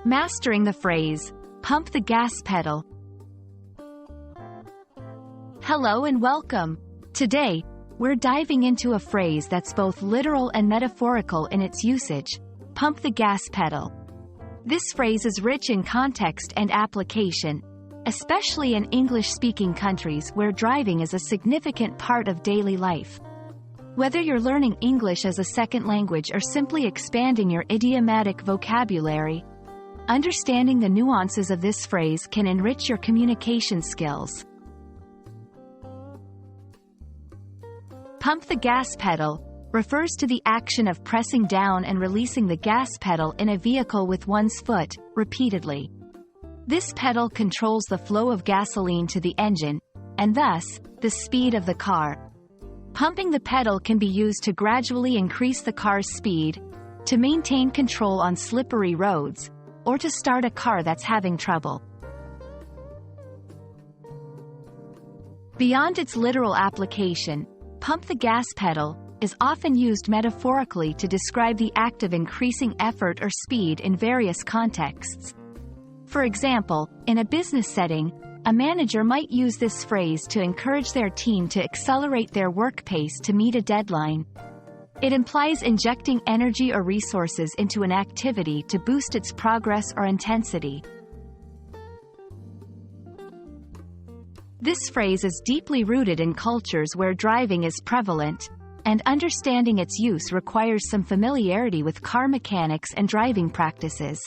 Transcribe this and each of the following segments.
Mastering the phrase, pump the gas pedal. Hello and welcome. Today, we're diving into a phrase that's both literal and metaphorical in its usage, pump the gas pedal. This phrase is rich in context and application, especially in English-speaking countries where driving is a significant part of daily life. Whether you're learning English as a second language or simply expanding your idiomatic vocabulary, understanding the nuances of this phrase can enrich your communication skills. Pump the gas pedal refers to the action of pressing down and releasing the gas pedal in a vehicle with one's foot, repeatedly. This pedal controls the flow of gasoline to the engine, and thus, the speed of the car. Pumping the pedal can be used to gradually increase the car's speed, to maintain control on slippery roads, or to start a car that's having trouble. Beyond its literal application, pump the gas pedal is often used metaphorically to describe the act of increasing effort or speed in various contexts. For example, in a business setting, a manager might use this phrase to encourage their team to accelerate their work pace to meet a deadline. It implies injecting energy or resources into an activity to boost its progress or intensity. This phrase is deeply rooted in cultures where driving is prevalent, and understanding its use requires some familiarity with car mechanics and driving practices.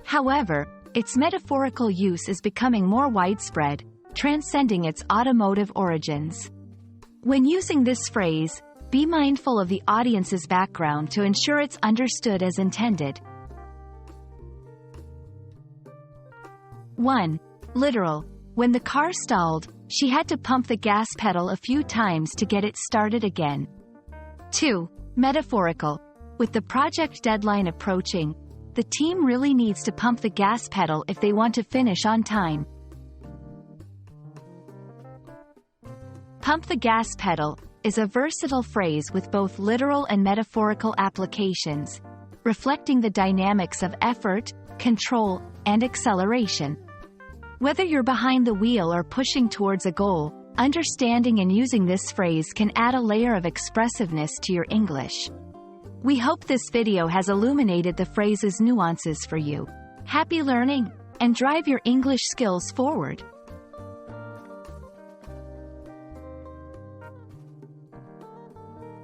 However, its metaphorical use is becoming more widespread, transcending its automotive origins. When using this phrase, be mindful of the audience's background to ensure it's understood as intended. 1. Literal. When the car stalled, she had to pump the gas pedal a few times to get it started again. 2. Metaphorical. With the project deadline approaching, the team really needs to pump the gas pedal if they want to finish on time. Pump the gas pedal is a versatile phrase with both literal and metaphorical applications, reflecting the dynamics of effort, control, and acceleration. Whether you're behind the wheel or pushing towards a goal, understanding and using this phrase can add a layer of expressiveness to your English. We hope this video has illuminated the phrase's nuances for you. Happy learning, and drive your English skills forward.